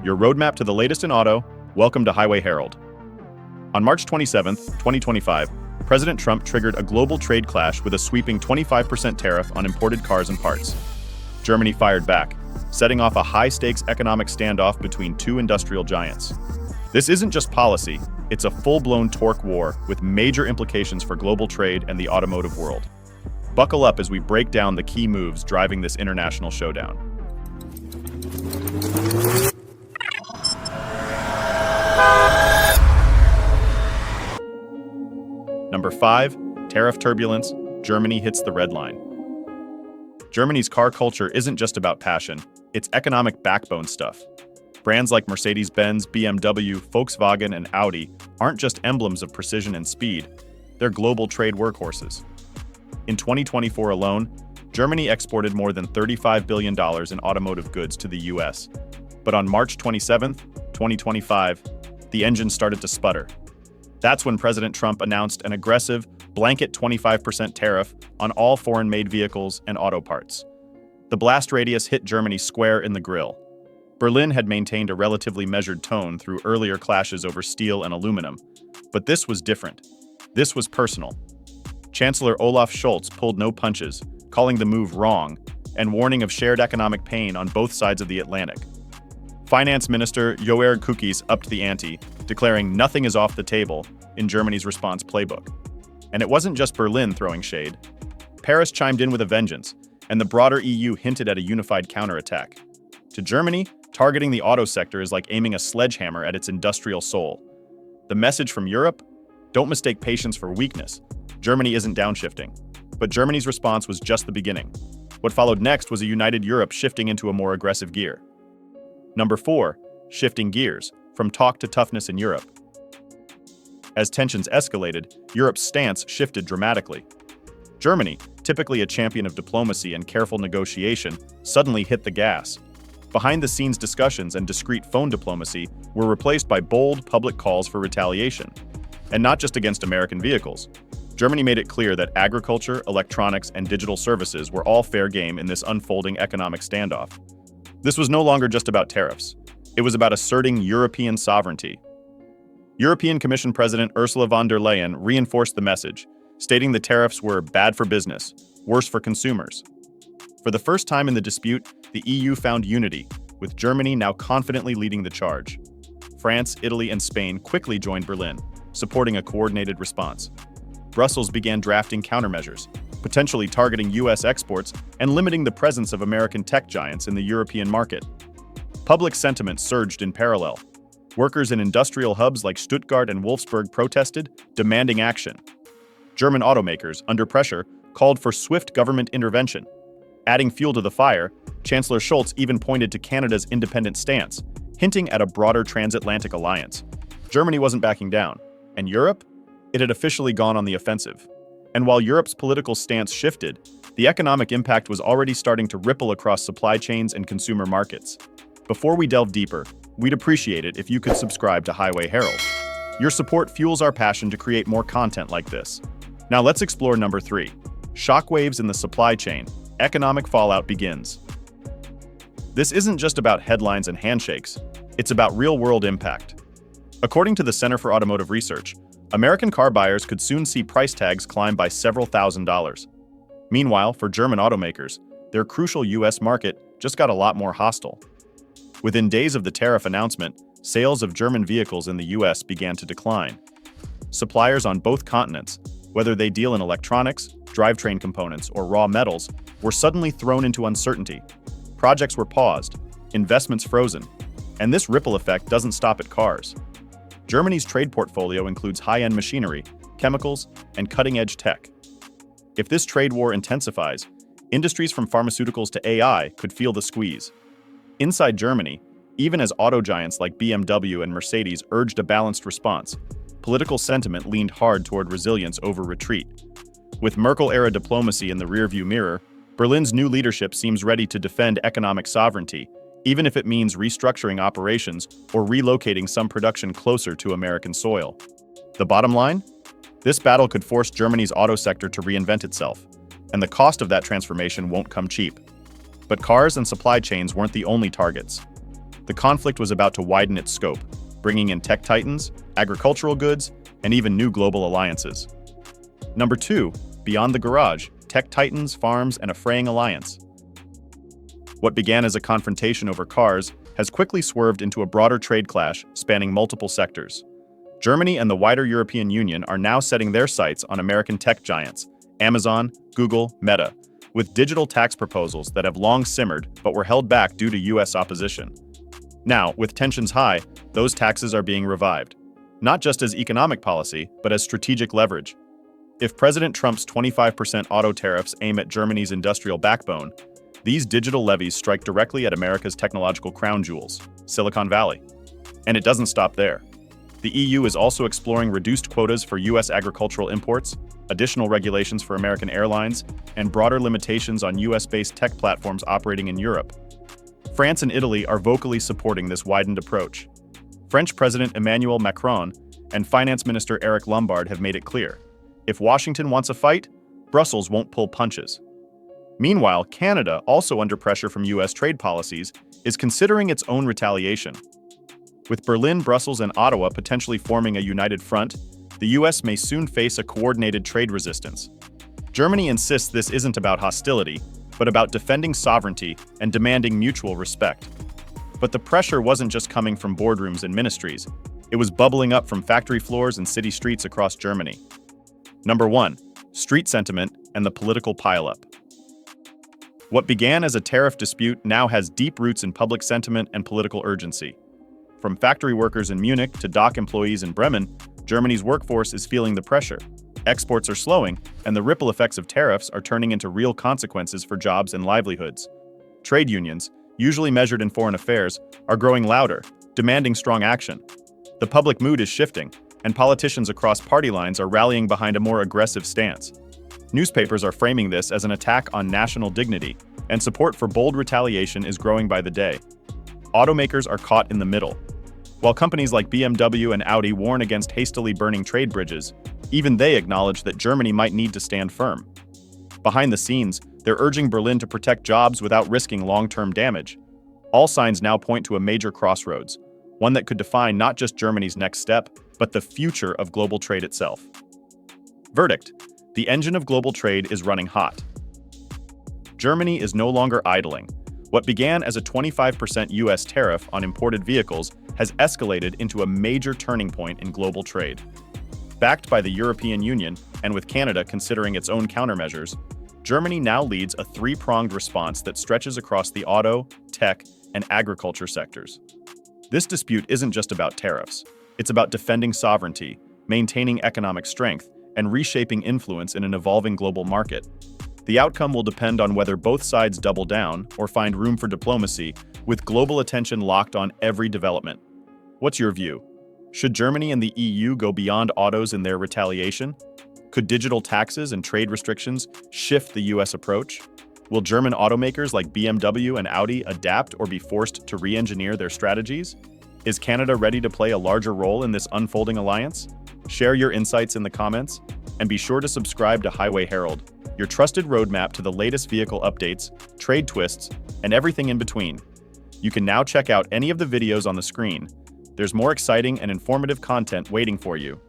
your roadmap to the latest in auto. Welcome to Highway Herald. On March 27, 2025, President Trump triggered a global trade clash with a sweeping 25% tariff on imported cars and parts. Germany fired back, setting off a high-stakes economic standoff between two industrial giants. This isn't just policy, it's a full-blown torque war with major implications for global trade and the automotive world. Buckle up as we break down the key moves driving this international showdown. Number 5, Tariff Turbulence, Germany hits the red line. Germany's car culture isn't just about passion, it's economic backbone stuff. Brands like Mercedes-Benz, BMW, Volkswagen, and Audi aren't just emblems of precision and speed, they're global trade workhorses. In 2024 alone, Germany exported more than $35 billion in automotive goods to the US. But on March 27, 2025, the engine started to sputter. That's when President Trump announced an aggressive, blanket 25% tariff on all foreign-made vehicles and auto parts. The blast radius hit Germany square in the grill. Berlin had maintained a relatively measured tone through earlier clashes over steel and aluminum, but this was different. This was personal. Chancellor Olaf Scholz pulled no punches, calling the move wrong and warning of shared economic pain on both sides of the Atlantic. Finance Minister Joerg Kukis upped the ante, declaring nothing is off the table in Germany's response playbook. And it wasn't just Berlin throwing shade. Paris chimed in with a vengeance, and the broader EU hinted at a unified counterattack. To Germany, targeting the auto sector is like aiming a sledgehammer at its industrial soul. The message from Europe? Don't mistake patience for weakness. Germany isn't downshifting. But Germany's response was just the beginning. What followed next was a united Europe shifting into a more aggressive gear. Number 4, shifting gears, from talk to toughness in Europe. As tensions escalated, Europe's stance shifted dramatically. Germany, typically a champion of diplomacy and careful negotiation, suddenly hit the gas. Behind-the-scenes discussions and discreet phone diplomacy were replaced by bold public calls for retaliation. And not just against American vehicles. Germany made it clear that agriculture, electronics, and digital services were all fair game in this unfolding economic standoff. This was no longer just about tariffs. It was about asserting European sovereignty. European Commission President Ursula von der Leyen reinforced the message, stating the tariffs were bad for business, worse for consumers. For the first time in the dispute, the EU found unity, with Germany now confidently leading the charge. France, Italy, and Spain quickly joined Berlin, supporting a coordinated response. Brussels began drafting countermeasures, potentially targeting US exports and limiting the presence of American tech giants in the European market. Public sentiment surged in parallel. Workers in industrial hubs like Stuttgart and Wolfsburg protested, demanding action. German automakers, under pressure, called for swift government intervention. Adding fuel to the fire, Chancellor Scholz even pointed to Canada's independent stance, hinting at a broader transatlantic alliance. Germany wasn't backing down. And Europe? It had officially gone on the offensive. And while Europe's political stance shifted, the economic impact was already starting to ripple across supply chains and consumer markets. Before we delve deeper, we'd appreciate it if you could subscribe to Highway Herald. Your support fuels our passion to create more content like this. Now let's explore number 3. Shockwaves in the supply chain. Economic fallout begins. This isn't just about headlines and handshakes, it's about real-world impact. According to the Center for Automotive Research, American car buyers could soon see price tags climb by several $1,000s. Meanwhile, for German automakers, their crucial US market just got a lot more hostile. Within days of the tariff announcement, sales of German vehicles in the US began to decline. Suppliers on both continents, whether they deal in electronics, drivetrain components, or raw metals, were suddenly thrown into uncertainty. Projects were paused, investments frozen, and this ripple effect doesn't stop at cars. Germany's trade portfolio includes high-end machinery, chemicals, and cutting-edge tech. If this trade war intensifies, industries from pharmaceuticals to AI could feel the squeeze. Inside Germany, even as auto giants like BMW and Mercedes urged a balanced response, political sentiment leaned hard toward resilience over retreat. With Merkel-era diplomacy in the rearview mirror, Berlin's new leadership seems ready to defend economic sovereignty, even if it means restructuring operations or relocating some production closer to American soil. The bottom line? This battle could force Germany's auto sector to reinvent itself, and the cost of that transformation won't come cheap. But cars and supply chains weren't the only targets. The conflict was about to widen its scope, bringing in tech titans, agricultural goods, and even new global alliances. Number 2, beyond the garage, tech titans, farms, and a fraying alliance. What began as a confrontation over cars has quickly swerved into a broader trade clash spanning multiple sectors. Germany and the wider European Union are now setting their sights on American tech giants, Amazon, Google, Meta, with digital tax proposals that have long simmered but were held back due to US opposition. Now, with tensions high, those taxes are being revived, not just as economic policy, but as strategic leverage. If President Trump's 25% auto tariffs aim at Germany's industrial backbone, these digital levies strike directly at America's technological crown jewels, Silicon Valley. And it doesn't stop there. The EU is also exploring reduced quotas for US agricultural imports, additional regulations for American airlines, and broader limitations on US-based tech platforms operating in Europe. France and Italy are vocally supporting this widened approach. French President Emmanuel Macron and Finance Minister Eric Lombard have made it clear: if Washington wants a fight, Brussels won't pull punches. Meanwhile, Canada, also under pressure from US trade policies, is considering its own retaliation. With Berlin, Brussels, and Ottawa potentially forming a united front, the US may soon face a coordinated trade resistance. Germany insists this isn't about hostility, but about defending sovereignty and demanding mutual respect. But the pressure wasn't just coming from boardrooms and ministries. It was bubbling up from factory floors and city streets across Germany. Number 1, street sentiment and the political pileup. What began as a tariff dispute now has deep roots in public sentiment and political urgency. From factory workers in Munich to dock employees in Bremen, Germany's workforce is feeling the pressure. Exports are slowing, and the ripple effects of tariffs are turning into real consequences for jobs and livelihoods. Trade unions, usually measured in foreign affairs, are growing louder, demanding strong action. The public mood is shifting, and politicians across party lines are rallying behind a more aggressive stance. Newspapers are framing this as an attack on national dignity, and support for bold retaliation is growing by the day. Automakers are caught in the middle. While companies like BMW and Audi warn against hastily burning trade bridges, even they acknowledge that Germany might need to stand firm. Behind the scenes, they're urging Berlin to protect jobs without risking long-term damage. All signs now point to a major crossroads, one that could define not just Germany's next step, but the future of global trade itself. Verdict: the engine of global trade is running hot. Germany is no longer idling. What began as a 25% US tariff on imported vehicles has escalated into a major turning point in global trade. Backed by the European Union, and with Canada considering its own countermeasures, Germany now leads a three-pronged response that stretches across the auto, tech, and agriculture sectors. This dispute isn't just about tariffs. It's about defending sovereignty, maintaining economic strength, and reshaping influence in an evolving global market. The outcome will depend on whether both sides double down or find room for diplomacy, with global attention locked on every development. What's your view? Should Germany and the EU go beyond autos in their retaliation? Could digital taxes and trade restrictions shift the US approach? Will German automakers like BMW and Audi adapt or be forced to re-engineer their strategies? Is Canada ready to play a larger role in this unfolding alliance? Share your insights in the comments, and be sure to subscribe to Highway Herald, your trusted roadmap to the latest vehicle updates, trade twists, and everything in between. You can now check out any of the videos on the screen. There's more exciting and informative content waiting for you.